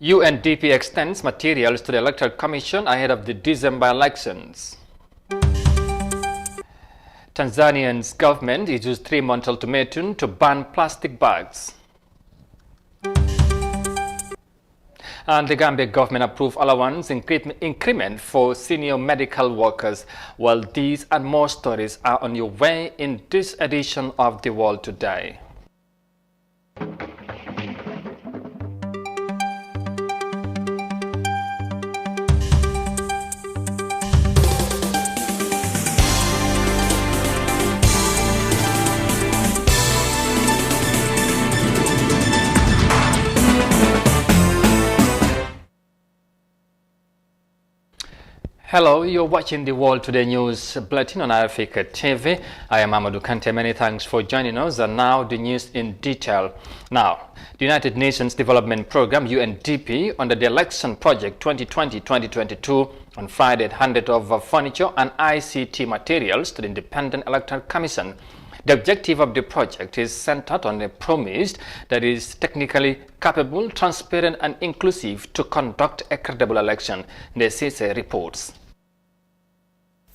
UNDP extends materials to the Electoral Commission ahead of the December elections. Tanzania's government issues 3-month ultimatum to ban plastic bags. And the Gambia government approved allowance increment for senior medical workers. Well, these and more stories are on your way in this edition of The World Today. Hello, you're watching the World Today News Bulletin on Africa TV. I am Amadou Kante. Many thanks for joining us. And now the news in detail. Now, the United Nations Development Programme, UNDP, under the Election Project 2020-2022, on Friday handed over furniture and ICT materials to the Independent Electoral Commission. The objective of the project is centered on a promise that is technically capable, transparent and inclusive to conduct a credible election, the CISA reports.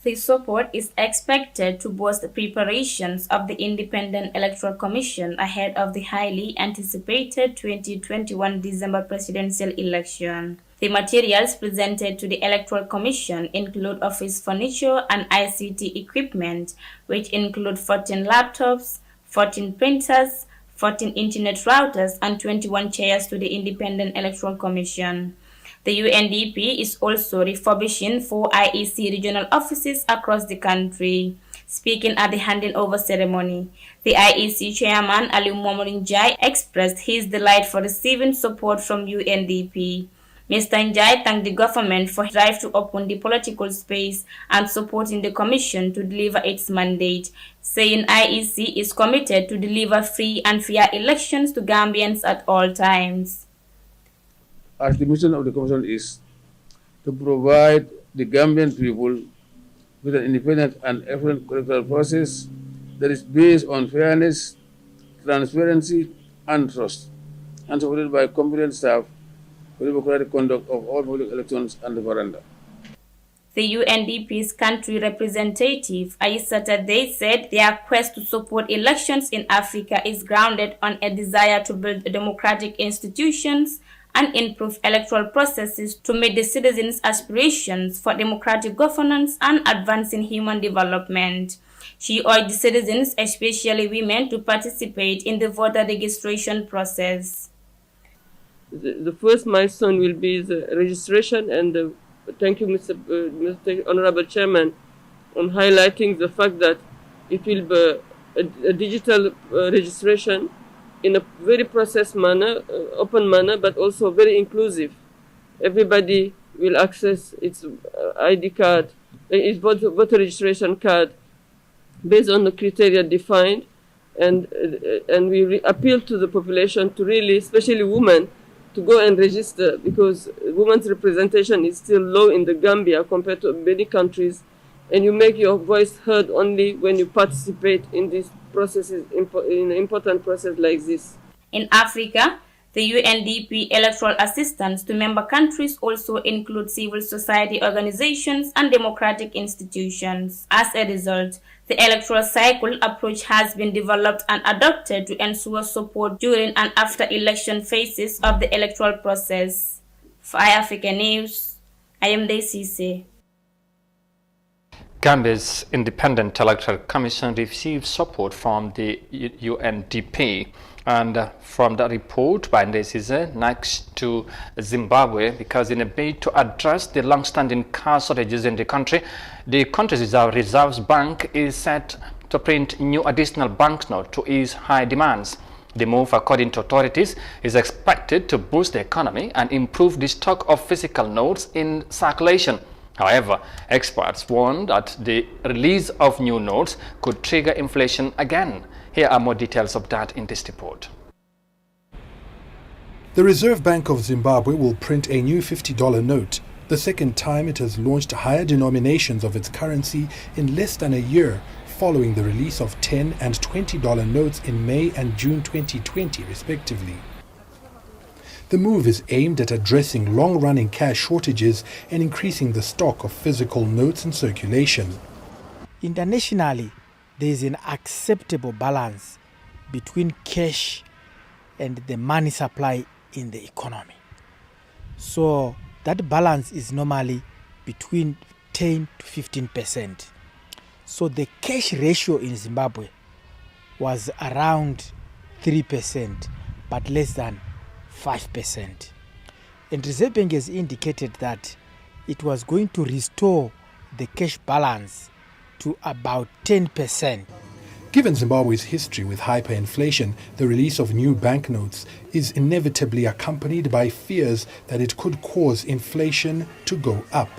The support is expected to boost the preparations of the Independent Electoral Commission ahead of the highly anticipated 2021 December presidential election. The materials presented to the Electoral Commission include office furniture and ICT equipment, which include 14 laptops, 14 printers, 14 internet routers, and 21 chairs to the Independent Electoral Commission. The UNDP is also refurbishing 4 IEC regional offices across the country. Speaking at the handing over ceremony, the IEC chairman Aliu Momorin-Njai expressed his delight for receiving support from UNDP. Mr. Njai thanked the government for his drive to open the political space and supporting the commission to deliver its mandate, saying IEC is committed to deliver free and fair elections to Gambians at all times. As the mission of the commission is to provide the Gambian people with an independent and efficient electoral process that is based on fairness, transparency, and trust, and supported by competent staff for the democratic conduct of all public elections and the veranda. The UNDP's country representative, Aissata Dey, said their quest to support elections in Africa is grounded on a desire to build democratic institutions and improve electoral processes to meet the citizens' aspirations for democratic governance and advancing human development. She urged the citizens, especially women, to participate in the voter registration process. The first milestone will be the registration, and thank you, Mr. Honorable Chairman, on highlighting the fact that it will be a digital registration in a very processed manner, open manner, but also very inclusive. Everybody will access its ID card, its voter registration card, based on the criteria defined, and we appeal to the population to really, especially women, to go and register, because women's representation is still low in the Gambia compared to many countries, and you make your voice heard only when you participate in these processes, in an important process like this. In Africa, the UNDP electoral assistance to member countries also include civil society organizations and democratic institutions. As a result, the electoral cycle approach has been developed and adopted to ensure support during and after election phases of the electoral process. For iAfrica News, I am Desise. Gambia's Independent Electoral Commission received support from the UNDP. And from the report by Ndesise, next to Zimbabwe, because in a bid to address the long-standing cash shortages in the country's reserves bank is set to print new additional banknotes to ease high demands. The move, according to authorities, is expected to boost the economy and improve the stock of physical notes in circulation. However, experts warn that the release of new notes could trigger inflation again. Here are more details of that in this report. The Reserve Bank of Zimbabwe will print a new $50 note, the second time it has launched higher denominations of its currency in less than a year, following the release of $10 and $20 notes in May and June 2020, respectively. The move is aimed at addressing long-running cash shortages and increasing the stock of physical notes in circulation. Internationally, there is an acceptable balance between cash and the money supply in the economy. So that balance is normally between 10 to 15%. So the cash ratio in Zimbabwe was around 3%, but less than 5%. And Reserve Bank has indicated that it was going to restore the cash balance to about 10%. Given Zimbabwe's history with hyperinflation, the release of new banknotes is inevitably accompanied by fears that it could cause inflation to go up.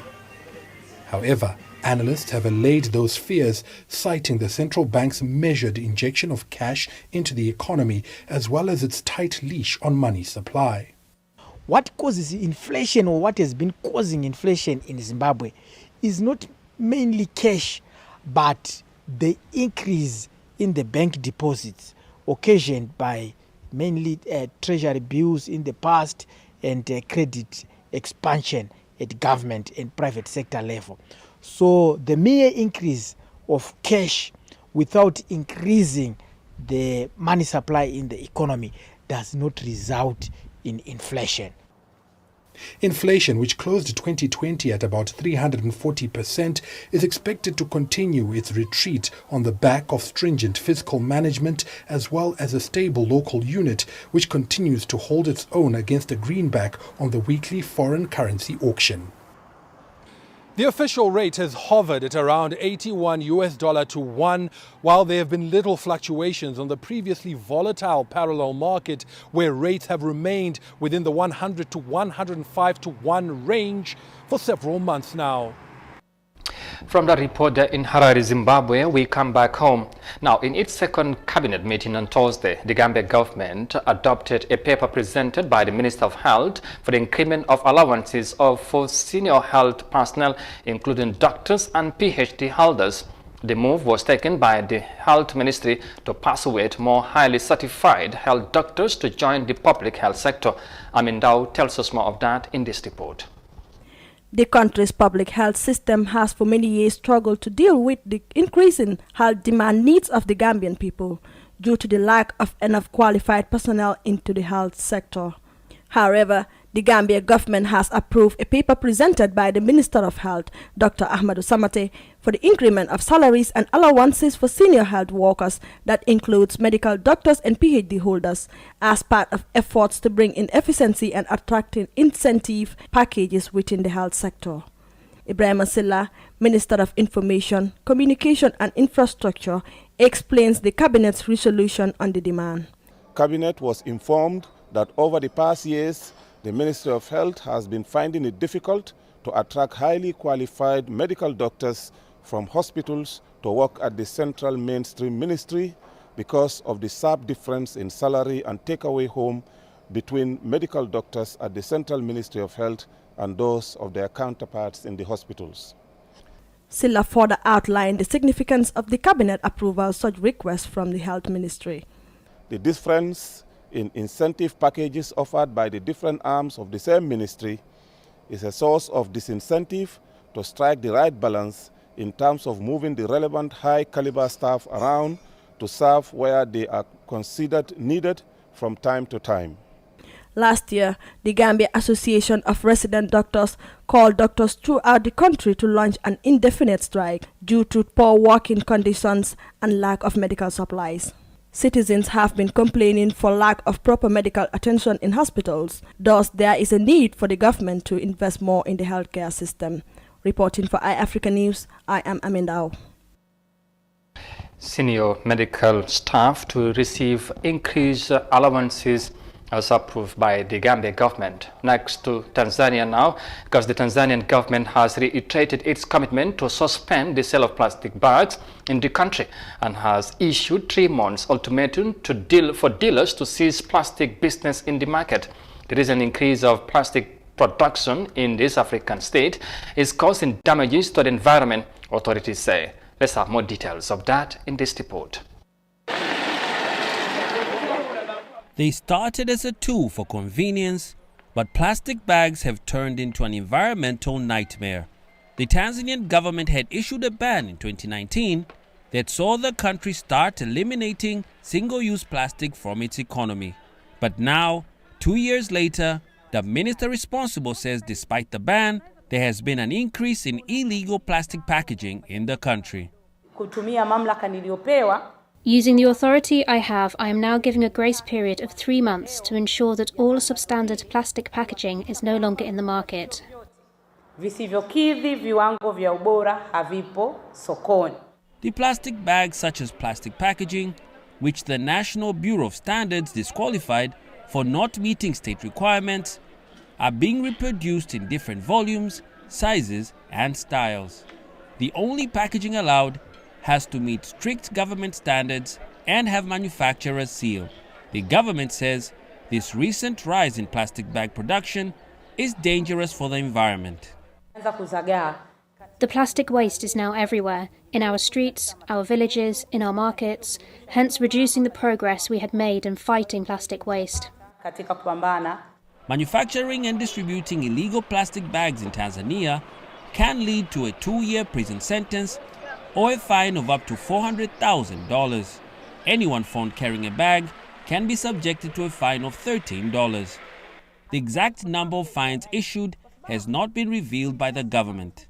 However, analysts have allayed those fears, citing the central bank's measured injection of cash into the economy as well as its tight leash on money supply. What causes inflation, or what has been causing inflation in Zimbabwe, is not mainly cash, but the increase in the bank deposits occasioned by mainly treasury bills in the past and credit expansion at government and private sector level. So the mere increase of cash without increasing the money supply in the economy does not result in inflation. Inflation, which closed 2020 at about 340%, is expected to continue its retreat on the back of stringent fiscal management as well as a stable local unit, which continues to hold its own against a greenback on the weekly foreign currency auction. The official rate has hovered at around $81 to 1, while there have been little fluctuations on the previously volatile parallel market, where rates have remained within the 100 to 105 to 1 range for several months now. From that report in Harare, Zimbabwe, we come back home. Now, in its second cabinet meeting on Thursday, the Gambia government adopted a paper presented by the Minister of Health for the increment of allowances for senior health personnel, including doctors and PhD holders. The move was taken by the Health Ministry to persuade more highly certified health doctors to join the public health sector. Amin Dao tells us more of that in this report. The country's public health system has for many years struggled to deal with the increasing health demand needs of the Gambian people due to the lack of enough qualified personnel into the health sector. However, the Gambia government has approved a paper presented by the Minister of Health, Dr. Ahmadu Samate, for the increment of salaries and allowances for senior health workers that includes medical doctors and PhD holders as part of efforts to bring in efficiency and attracting incentive packages within the health sector. Ibrahim Asilla, Minister of Information, Communication and Infrastructure, explains the Cabinet's resolution on the demand. Cabinet was informed that over the past years, the Ministry of Health has been finding it difficult to attract highly qualified medical doctors from hospitals to work at the central mainstream ministry because of the sharp difference in salary and take-away home between medical doctors at the Central Ministry of Health and those of their counterparts in the hospitals. Silla further outlined the significance of the Cabinet approval of such requests from the Health Ministry. The difference in incentive packages offered by the different arms of the same ministry is a source of disincentive to strike the right balance in terms of moving the relevant high-caliber staff around to serve where they are considered needed from time to time. Last year, the Gambia Association of Resident Doctors called doctors throughout the country to launch an indefinite strike due to poor working conditions and lack of medical supplies. Citizens have been complaining for lack of proper medical attention in hospitals. Thus, there is a need for the government to invest more in the healthcare system. Reporting for iAfrica News, I am Amin Dao. Senior medical staff to receive increased allowances as approved by the Gambia government. Next to Tanzania now, because the Tanzanian government has reiterated its commitment to suspend the sale of plastic bags in the country and has issued 3 months ultimatum for dealers to cease plastic business in the market. There is an increase of plastic production in this African state is causing damages to the environment, authorities say. Let's have more details of that in this report. They started as a tool for convenience, But plastic bags have turned into an environmental nightmare. The Tanzanian government had issued a ban in 2019 that saw the country start eliminating single-use plastic from its economy. But now, 2 years later, the minister responsible says despite the ban, there has been an increase in illegal plastic packaging in the country. Using the authority I have, I am now giving a grace period of 3 months to ensure that all substandard plastic packaging is no longer in the market. The plastic bags such as plastic packaging, which the National Bureau of Standards disqualified for not meeting state requirements, are being reproduced in different volumes, sizes and styles. The only packaging allowed has to meet strict government standards and have manufacturer's seal. The government says this recent rise in plastic bag production is dangerous for the environment. The plastic waste is now everywhere, in our streets, our villages, in our markets, hence reducing the progress we had made in fighting plastic waste. Manufacturing and distributing illegal plastic bags in Tanzania can lead to a 2-year prison sentence or a fine of up to $400,000. Anyone found carrying a bag can be subjected to a fine of $13. The exact number of fines issued has not been revealed by the government.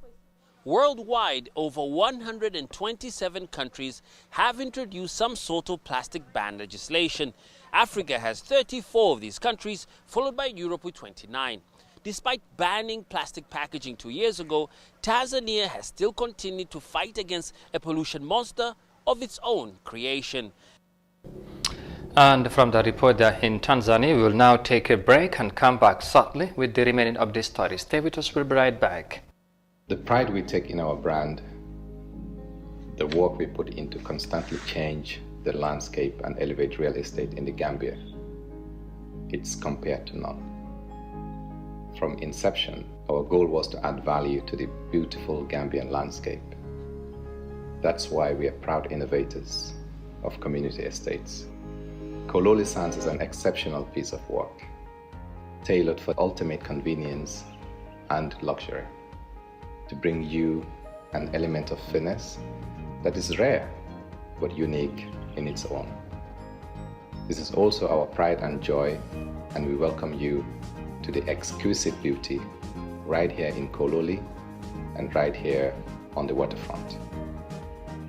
Worldwide, over 127 countries have introduced some sort of plastic ban legislation. Africa has 34 of these countries, followed by Europe with 29. Despite banning plastic packaging 2 years ago, Tanzania has still continued to fight against a pollution monster of its own creation. And from the report there in Tanzania, we will now take a break and come back shortly with the remaining of the story. Stay with us, we'll be right back. The pride we take in our brand, the work we put into constantly change the landscape and elevate real estate in the Gambia, it's compared to none. From inception, our goal was to add value to the beautiful Gambian landscape. That's why we are proud innovators of community estates. Kololi Sands is an exceptional piece of work, tailored for ultimate convenience and luxury, to bring you an element of finesse that is rare but unique in its own. This is also our pride and joy, and we welcome you to the exquisite beauty right here in Kololi and right here on the waterfront.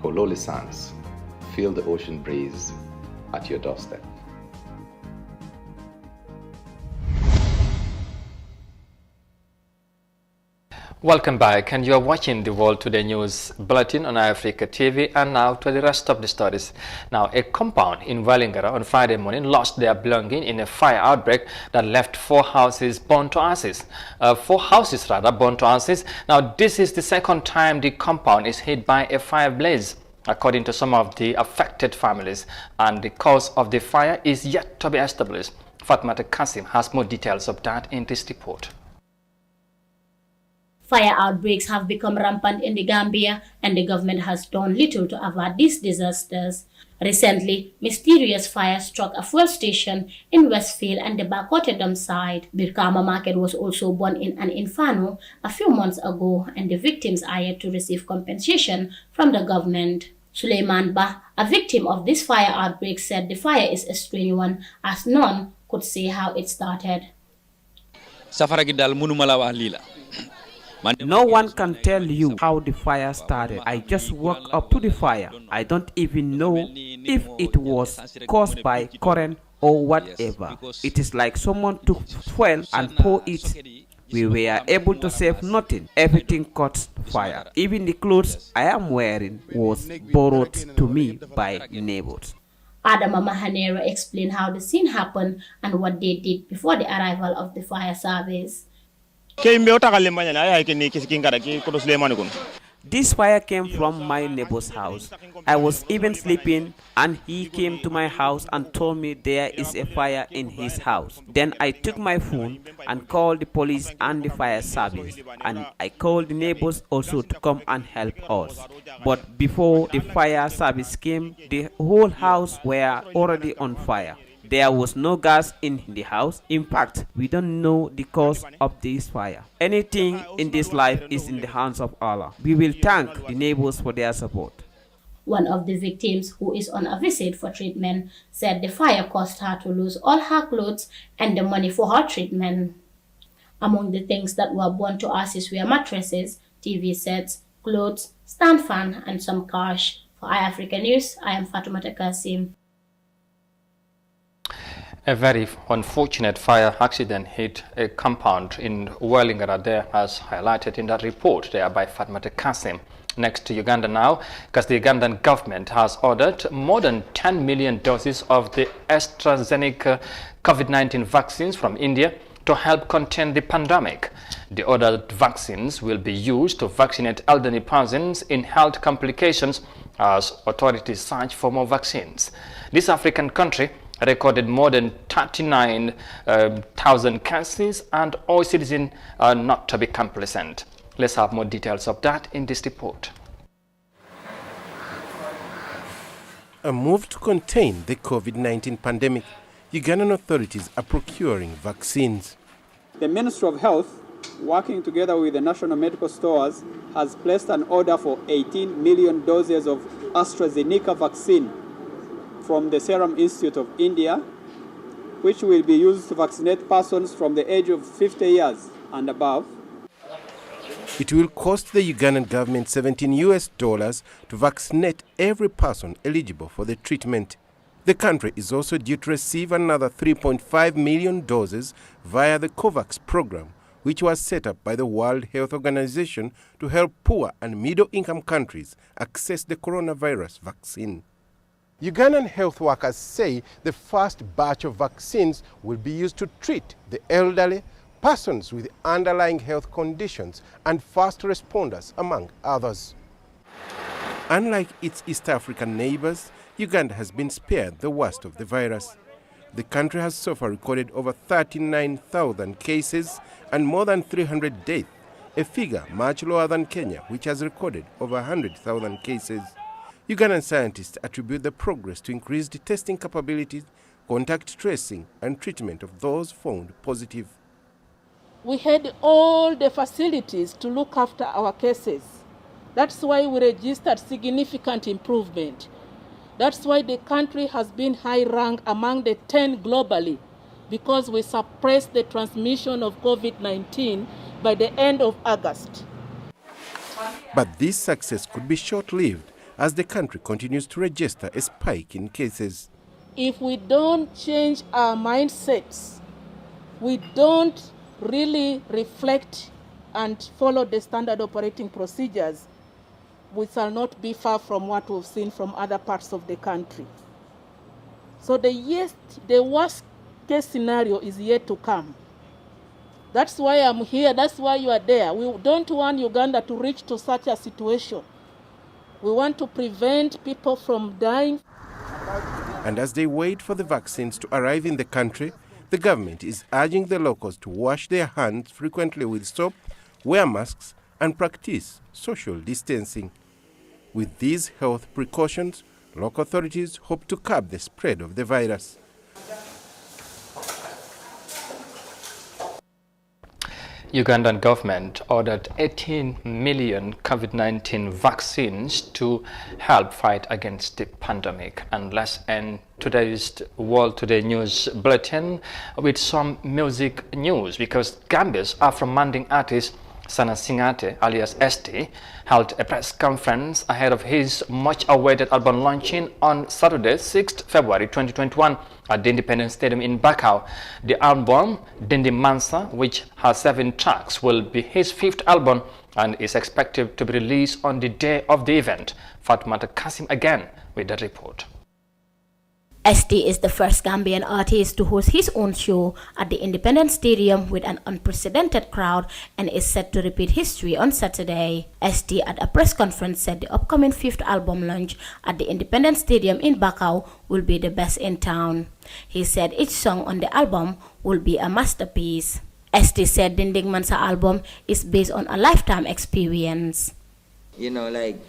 Kololi Sands, feel the ocean breeze at your doorstep. Welcome back, and you are watching the World Today News Bulletin on Africa TV. And now to the rest of the stories. Now, a compound in Walingara on Friday morning lost their belongings in a fire outbreak that left 4 houses burned to ashes. 4 houses burned to ashes. Now, this is the second time the compound is hit by a fire blaze, according to some of the affected families, and the cause of the fire is yet to be established. Fatmata Kasim has more details of that in this report. Fire outbreaks have become rampant in the Gambia, and the government has done little to avert these disasters. Recently, mysterious fire struck a fuel station in Westfield and the Bakotedam side. Birkama Market was also burned in an inferno a few months ago, and the victims are yet to receive compensation from the government. Suleiman Bah, a victim of this fire outbreak, said the fire is a strange one, as none could say how it started. No one can tell you how the fire started. I just walked up to the fire. I don't even know if it was caused by current or whatever. It is like someone took fuel and poured it. We were able to save nothing. Everything caught fire. Even the clothes I am wearing was borrowed to me by neighbors. Adama Mahanero explained how the scene happened and what they did before the arrival of the fire service. This fire came from my neighbor's house. I was even sleeping and he came to my house and told me there is a fire in his house. Then I took my phone and called the police and the fire service, and I called the neighbors also to come and help us. But before the fire service came, the whole house were already on fire. There was no gas in the house. In fact, we don't know the cause of this fire. Anything in this life is in the hands of Allah. We will thank the neighbors for their support. One of the victims, who is on a visit for treatment, said the fire caused her to lose all her clothes and the money for her treatment. Among the things that were burned to ashes were mattresses, TV sets, clothes, stand fan, and some cash. For iAfrica News, I am Fatoumata Kasim. A very unfortunate fire accident hit a compound in Wellingarade, as highlighted in that report there by Fatoumata Kasim. Next to Uganda now, because the Ugandan government has ordered more than 10 million doses of the AstraZeneca COVID-19 vaccines from India to help contain the pandemic. The ordered vaccines will be used to vaccinate elderly persons in health complications as authorities search for more vaccines. This African country recorded more than 39,000 cases, and all citizens are not to be complacent. Let's have more details of that in this report. A move to contain the COVID-19 pandemic, Ugandan authorities are procuring vaccines. The Ministry of Health, working together with the national medical stores, has placed an order for 18 million doses of AstraZeneca vaccine from the Serum Institute of India, which will be used to vaccinate persons from the age of 50 years and above. It will cost the Ugandan government $17 to vaccinate every person eligible for the treatment. The country is also due to receive another 3.5 million doses via the COVAX program, which was set up by the World Health Organization to help poor and middle-income countries access the coronavirus vaccine. Ugandan health workers say the first batch of vaccines will be used to treat the elderly, persons with underlying health conditions, and first responders, among others. Unlike its East African neighbors, Uganda has been spared the worst of the virus. The country has so far recorded over 39,000 cases and more than 300 deaths, a figure much lower than Kenya, which has recorded over 100,000 cases. Ugandan scientists attribute the progress to increased testing capabilities, contact tracing, and treatment of those found positive. We had all the facilities to look after our cases. That's why we registered significant improvement. That's why the country has been high rank among the 10 globally, because we suppressed the transmission of COVID-19 by the end of August. But this success could be short-lived as the country continues to register a spike in cases. If we don't change our mindsets, we don't really reflect and follow the standard operating procedures, we shall not be far from what we've seen from other parts of the country. So the worst case scenario is yet to come. That's why I'm here, that's why you are there. We don't want Uganda to reach to such a situation. We want to prevent people from dying. And as they wait for the vaccines to arrive in the country, the government is urging the locals to wash their hands frequently with soap, wear masks, and practice social distancing. With these health precautions, local authorities hope to curb the spread of the virus. Ugandan government ordered 18 million COVID-19 vaccines to help fight against the pandemic. And let's end today's World Today News Bulletin with some music news, because Gambia's Afro-Manding artist Sana Singate, alias ST, held a press conference ahead of his much-awaited album launching on Saturday, 6th February 2021 at the Independence Stadium in Bakau. The album, Dindi Mansa, which has 7 tracks, will be his 5th album and is expected to be released on the day of the event. Fatoumata Kasim again with the report. ST is the first Gambian artist to host his own show at the Independence Stadium with an unprecedented crowd and is set to repeat history on Saturday. ST at a press conference said the upcoming 5th album launch at the Independence Stadium in Bakau will be the best in town. He said each song on the album will be a masterpiece. ST said Dinding Mansa album is based on a lifetime experience. You know, like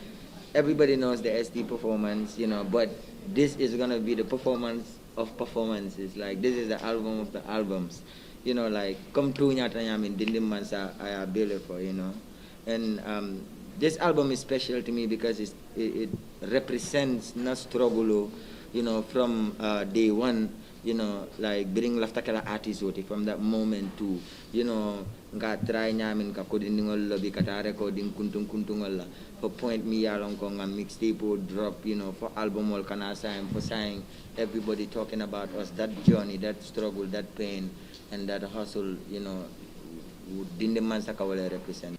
everybody knows the ST performance, you know, but this is going to be the performance of performances. Like this is the album of the albums. You know, like come to Nyatanyam in Dindimansa I are beautiful, you know. And this album is special to me because it represents the struggle, you know, from day one, you know, like bring laftakala artists from that moment to, you know, nga try nyamin ka kodindingol lobi kata recording kuntung la for point me along kong a mixtape or drop, you know, for album all kana sign for saying everybody talking about us, that journey, that struggle, that pain and that hustle, you know, Dindimansa Kawale represent.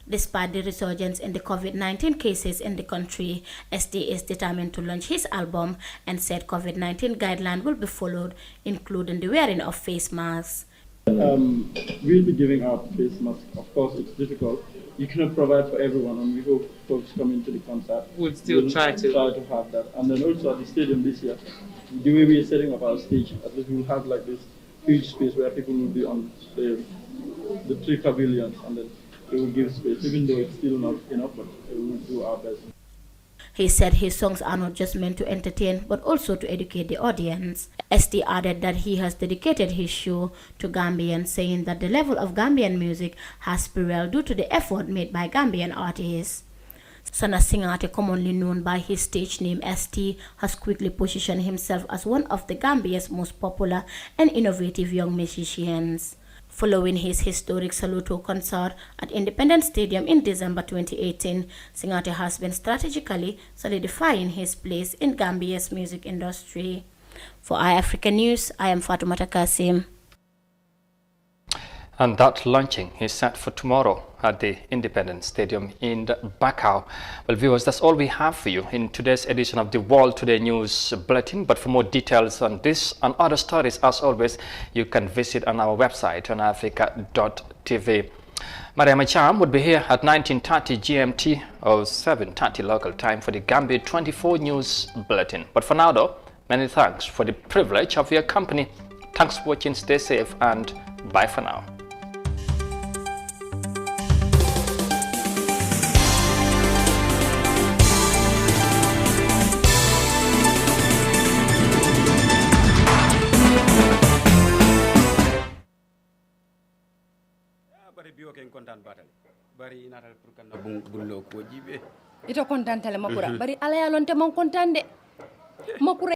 Despite the resurgence in the COVID-19 cases in the country, SD is determined to launch his album and said COVID-19 guidelines will be followed, including the wearing of face masks. We'll be giving out face masks. Of course, it's difficult. You cannot provide for everyone, and we hope folks coming to the concert we'll try to have that. And then also at the stadium this year, the way we are setting up our stage, at least we'll have like this huge space where people will be on the 3 pavilions, and then it will give space, even though it's still not enough, but we will do our best. He said his songs are not just meant to entertain, but also to educate the audience. ST added that he has dedicated his show to Gambians, saying that the level of Gambian music has prevailed due to the effort made by Gambian artists. Sana Singate, commonly known by his stage name ST, has quickly positioned himself as one of the Gambia's most popular and innovative young musicians. Following his historic Saluto concert at Independence Stadium in December 2018, Singate has been strategically solidifying his place in Gambia's music industry. For iAfrica News, I am Fatoumata Kasim. And that launching is set for tomorrow at the Independence Stadium in Bakau. Well, viewers, that's all we have for you in today's edition of the World Today News Bulletin. But for more details on this and other stories, as always, you can visit on our website on africa.tv. Mariama Cham would be here at 19:30 GMT or 7:30 local time for the Gambia 24 News Bulletin. But for now, though, many thanks for the privilege of your company. Thanks for watching. Stay safe and bye for now. Ito kontan tele makura bari ala ya lonte mon kontan de makura